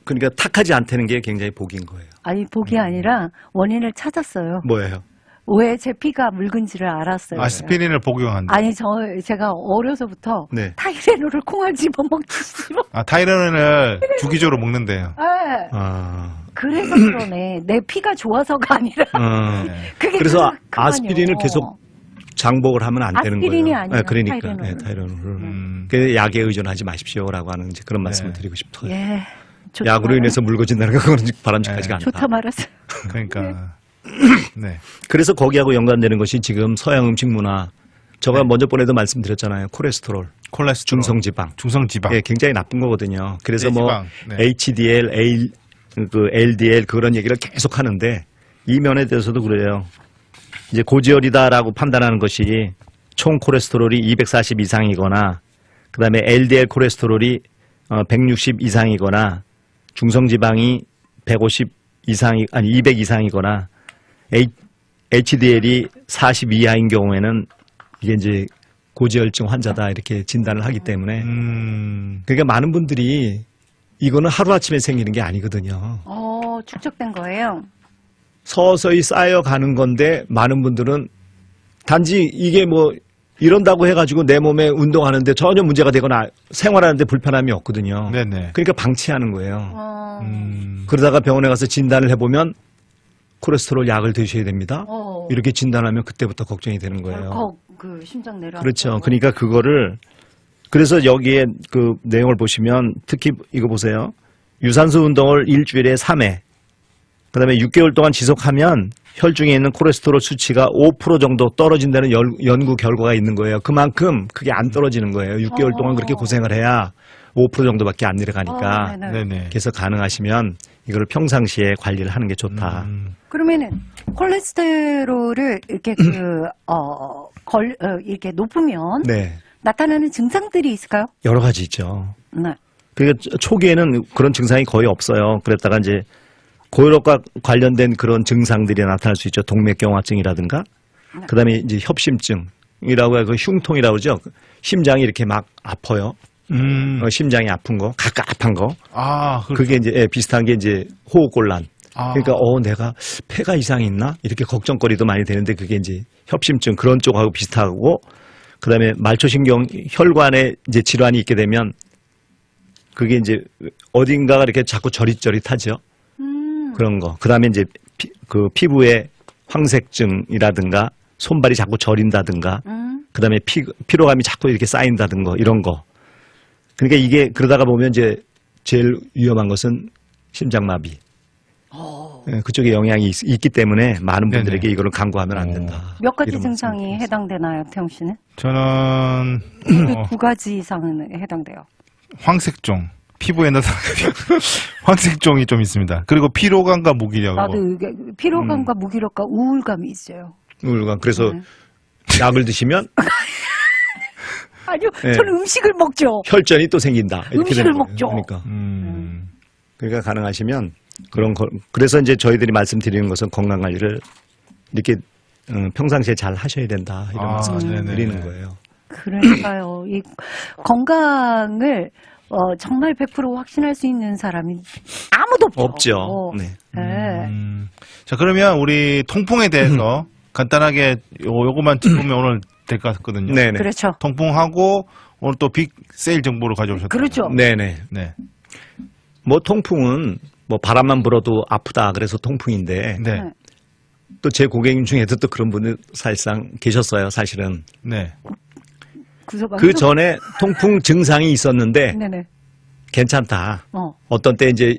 그러니까 탁하지 않다는 게 굉장히 복인 거예요. 아니 복이 아니라 원인을 찾았어요. 뭐예요? 왜 제 피가 묽은지를 알았어요. 아스피린을 복용한다. 아니 제가 어려서부터 네. 타이레놀을 콩알 집어먹듯이 타이레놀을 주기적으로 먹는데요. 네. 그래서 그러네. 내 피가 좋아서가 아니라 그게 그래서 그만요. 아스피린을 계속 장복을 하면 안 되는 거예요. 아스피린이 아니라 그러니까 타이레놀. 타이레놀을. 그 약에 의존하지 마십시오라고 하는 이제 그런 말씀을 드리고 싶어요. 예. 좋다 약으로 말았어요. 인해서 묽어진다는 건 그건 바람직하지가 않다. 좋다 말았어요. 그러니까. 네. 그래서 거기하고 연관되는 것이 지금 서양 음식 문화. 제가 먼저 번에도 말씀드렸잖아요. 콜레스테롤, 중성지방. 중성지방. 예, 굉장히 나쁜 거거든요. 그래서 뭐 지방. 네. HDL, LDL 그런 얘기를 계속 하는데 이 면에 대해서도 그래요. 이제 고지혈이다라고 판단하는 것이 총 콜레스테롤이 240 이상이거나 그다음에 LDL 콜레스테롤이 160 이상이거나 중성지방이 150 이상이 아니 200 이상이거나 HDL이 40 이하인 경우에는 이게 이제 고지혈증 환자다 이렇게 진단을 하기 때문에 그러니까 많은 분들이 이거는 하루아침에 생기는 게 아니거든요. 축적된 거예요. 서서히 쌓여가는 건데 많은 분들은 단지 이게 뭐 이런다고 해가지고 내 몸에 운동하는데 전혀 문제가 되거나 생활하는데 불편함이 없거든요. 네네. 그러니까 방치하는 거예요. 그러다가 병원에 가서 진단을 해보면 콜레스테롤 약을 드셔야 됩니다. 이렇게 진단하면 그때부터 걱정이 되는 거예요. 그 심장 내려. 그렇죠. 그러니까 그거를 그래서 여기에 그 내용을 보시면 특히 이거 보세요. 유산소 운동을 일주일에 3회 그다음에 6개월 동안 지속하면 혈중에 있는 콜레스테롤 수치가 5% 정도 떨어진다는 연구 결과가 있는 거예요. 그만큼 그게 안 떨어지는 거예요. 6개월 동안 그렇게 고생을 해야 5% 정도밖에 안 내려가니까 네네. 네네. 그래서 가능하시면 이걸 평상시에 관리를 하는 게 좋다. 그러면은 콜레스테롤을 이렇게 이렇게 높으면 네. 나타나는 증상들이 있을까요? 여러 가지 있죠. 네. 그러니까 초기에는 그런 증상이 거의 없어요. 그랬다가 이제 고혈압과 관련된 그런 증상들이 나타날 수 있죠. 동맥경화증이라든가, 그다음에 이제 협심증이라고 해서 흉통이라고 그러죠. 심장이 이렇게 막 아파요. 심장이 아픈 거, 갑갑한 거. 아, 그게 이제 비슷한 게 이제 호흡곤란. 아. 그러니까 내가 폐가 이상이 있나 이렇게 걱정거리도 많이 되는데 그게 이제 협심증 그런 쪽하고 비슷하고, 그다음에 말초신경 혈관에 이제 질환이 있게 되면 그게 이제 어딘가가 이렇게 자꾸 저릿저릿하죠. 그런 거. 그다음에 이제 그 피부에 황색증이라든가 손발이 자꾸 저린다든가, 그다음에 피로감이 자꾸 이렇게 쌓인다든가 이런 거. 그러니까 이게 그러다가 보면 이제 제일 위험한 것은 심장마비. 예, 그쪽에 영향이 있기 때문에 많은 분들에게 네네. 이거를 강구하면 안 된다. 몇 가지 이런 증상이 말씀을 해당되나요, 태용 씨는? 저는 두 가지 이상은 해당돼요. 황색종. 피부에 나타나는 황색종이 좀 있습니다. 그리고 피로감과 무기력. 나도 이게 피로감과 무기력과 우울감이 있어요. 우울감. 그래서 네. 약을 드시면 아니요, 네. 저는 음식을 먹죠. 혈전이 또 생긴다. 이렇게 음식을 되는 거예요. 먹죠. 그러니까 가능하시면 그런 거. 그래서 이제 저희들이 말씀드리는 것은 건강 관리를 이렇게 평상시에 잘 하셔야 된다. 이런 말씀을 네네. 드리는 거예요. 그러니까요. 이 건강을 정말 100% 확신할 수 있는 사람이 아무도 없죠. 없죠. 네. 네. 자, 그러면 우리 통풍에 대해서 간단하게 요것만 짚으면 오늘 될 것 같거든요. 네네. 그렇죠. 통풍하고 오늘 또 빅 세일 정보를 가져오셨다. 그렇죠. 네네. 네. 뭐 통풍은 뭐 바람만 불어도 아프다. 그래서 통풍인데 네. 네. 또 제 고객님 중에도 또 그런 분들 사실상 계셨어요. 사실은. 네. 그 전에 통풍 증상이 있었는데 네네. 괜찮다. 어. 어떤 때 이제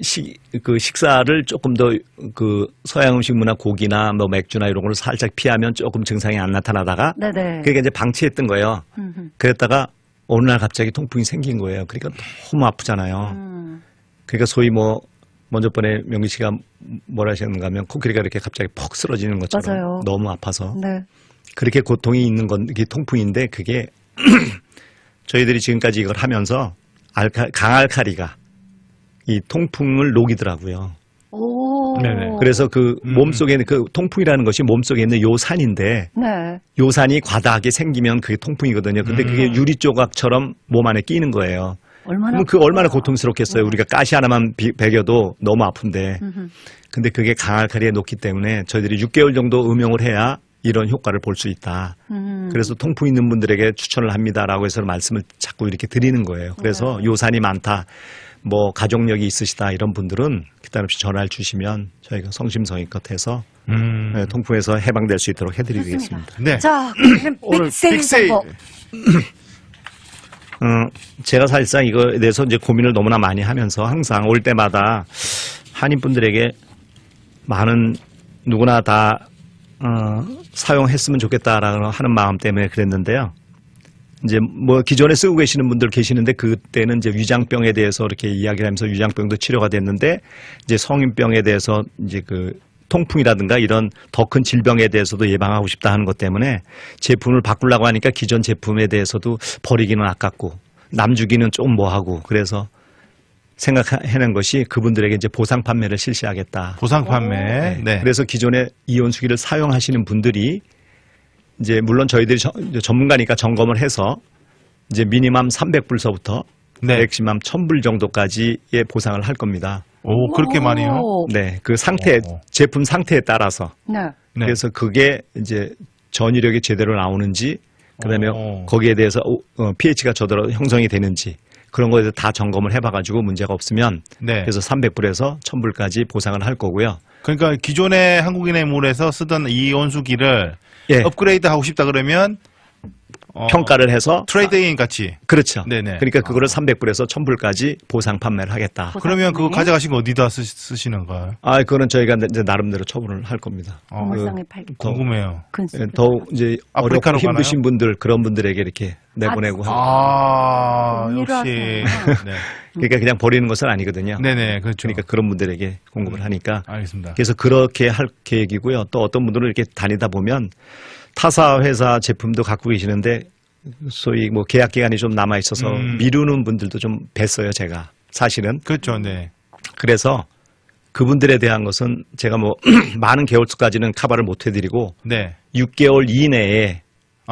그 식사를 조금 더 그 서양 음식물이나 고기나 뭐 맥주나 이런 걸 살짝 피하면 조금 증상이 안 나타나다가 네네. 그게 이제 방치했던 거예요. 그랬다가 어느 날 갑자기 통풍이 생긴 거예요. 그러니까 너무 아프잖아요. 그러니까 소위 뭐 먼저 번에 명기 씨가 뭐라 하셨는가 하면 코끼리가 이렇게 갑자기 퍽 쓰러지는 것처럼 맞아요. 너무 아파서 네. 그렇게 고통이 있는 건 이게 통풍인데 그게 저희들이 지금까지 이걸 하면서 강알칼리가 이 통풍을 녹이더라고요. 오. 네네. 그래서 그 몸속에 있는 그 통풍이라는 것이 몸속에 있는 요산인데 네. 요산이 과다하게 생기면 그게 통풍이거든요. 근데 그게 유리 조각처럼 몸 안에 끼는 거예요. 얼마나 그럼 그 얼마나 고통스럽겠어요. 우리가 가시 하나만 베겨도 너무 아픈데. 근데 그게 강알칼리에 녹기 때문에 저희들이 6개월 정도 음용을 해야 이런 효과를 볼 수 있다. 그래서 통풍 있는 분들에게 추천을 합니다라고 해서 말씀을 자꾸 이렇게 드리는 거예요. 그래서 요산이 많다, 뭐 가족력이 있으시다 이런 분들은 기타 없이 전화를 주시면 저희가 성심성의껏 해서 통풍에서 해방될 수 있도록 해드리겠습니다. 네. 자, 그럼 오늘 빅세일 빅세일. 정보. 제가 사실상 이거에 대해서 이제 고민을 너무나 많이 하면서 항상 올 때마다 한인분들에게 많은 누구나 다 사용했으면 좋겠다라는 하는 마음 때문에 그랬는데요. 이제 뭐 기존에 쓰고 계시는 분들 계시는데 그때는 이제 위장병에 대해서 이렇게 이야기를 하면서 위장병도 치료가 됐는데 이제 성인병에 대해서 이제 그 통풍이라든가 이런 더 큰 질병에 대해서도 예방하고 싶다 하는 것 때문에 제품을 바꾸려고 하니까 기존 제품에 대해서도 버리기는 아깝고 남주기는 좀 뭐하고 그래서 생각해낸 것이 그분들에게 이제 보상 판매를 실시하겠다. 보상 판매. 네. 그래서 기존에 이온수기를 사용하시는 분들이 이제 물론 저희들이 전문가니까 점검을 해서 이제 미니멈 300불서부터 네. 맥시멈 1000불 정도까지의 보상을 할 겁니다. 오, 그렇게 많이요? 네, 그 상태, 제품 상태에 따라서. 네. 네. 그래서 그게 이제 전이력이 제대로 나오는지, 그다음에 거기에 대해서 pH가 저대로 형성이 되는지 그런 거에 대해서 다 점검을 해봐가지고 문제가 없으면 네. 그래서 300불에서 1000불까지 보상을 할 거고요. 그러니까 기존의 한국인의 물에서 쓰던 이 온수기를 예. 업그레이드 하고 싶다 그러면 평가를 해서 트레이드인 같이. 그렇죠. 네네. 그러니까 그거를 300불에서 1000불까지 보상 판매를 하겠다. 그러면 그거 가져가신 거 어디다 쓰시는 거예요? 아, 그거는 저희가 이제 나름대로 처분을 할 겁니다. 동물상에 팔 궁금해요. 근수. 더 이제 어렵고 아프리카로 힘드신 분들 그런 분들에게 이렇게 내보내고 하고. 역시. 하시구나. 네. 그러니까 그냥 버리는 것은 아니거든요. 네네, 그렇죠. 그러니까 그런 분들에게 공급을 하니까. 알겠습니다. 그래서 그렇게 할 계획이고요. 또 어떤 분들은 이렇게 다니다 보면 타사 회사 제품도 갖고 계시는데 소위 뭐 계약 기간이 좀 남아 있어서 미루는 분들도 좀 뵀어요, 제가. 사실은. 그렇죠, 네. 그래서 그분들에 대한 것은 제가 뭐 많은 개월수까지는 커버를 못 해드리고 네. 6개월 이내에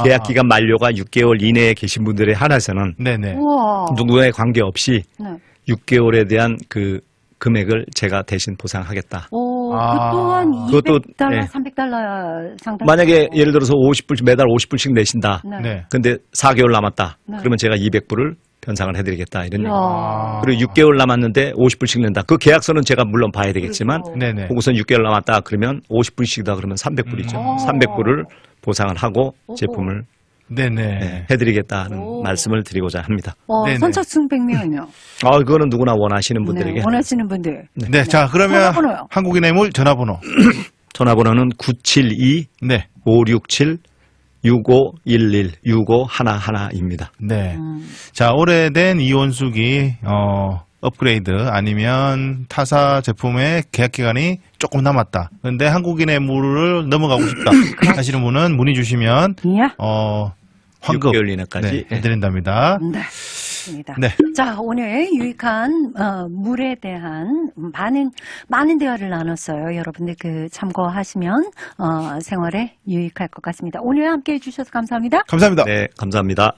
계약 아하. 기간 만료가 6개월 이내에 계신 분들에 한해서는 네네. 우와. 누구에 관계없이 네. 6개월에 대한 그 금액을 제가 대신 보상하겠다. 오, 아. 그 또한 그것도, 200달러, 네. 300달러 상당. 만약에 예를 들어서 50불, 매달 50불씩 내신다. 네. 네. 근데 4개월 남았다. 네. 그러면 제가 200불을 변상을 해드리겠다. 이런 얘기. 이야. 그리고 6개월 남았는데 50불씩 낸다. 그 계약서는 제가 물론 봐야 되겠지만 그렇죠. 네네. 보고선 6개월 남았다. 그러면 50불씩이다. 그러면 300불이죠. 300불을 보상을 하고 제품을 네네. 해드리겠다는 오. 말씀을 드리고자 합니다. 네네. 선착순 100명이요. 그거는 누구나 원하시는 분들에게. 네, 원하시는 분들. 네. 자, 그러면 전화번호요. 한국인의 물 전화번호. 전화번호는 972 네. 567 6511 6511입니다. 네. 자, 오래된 이온수기, 업그레이드 아니면 타사 제품의 계약 기간이 조금 남았다. 근데 한국인의 물을 넘어가고 싶다. 하시는 분은 문의 주시면, 예. 환급 6개월 이내까지. 네, 해드린답니다. 네. 좋습니다. 네. 자, 오늘 유익한 물에 대한 많은 대화를 나눴어요. 여러분들 참고하시면 생활에 유익할 것 같습니다. 오늘 함께 해주셔서 감사합니다. 감사합니다. 네, 감사합니다.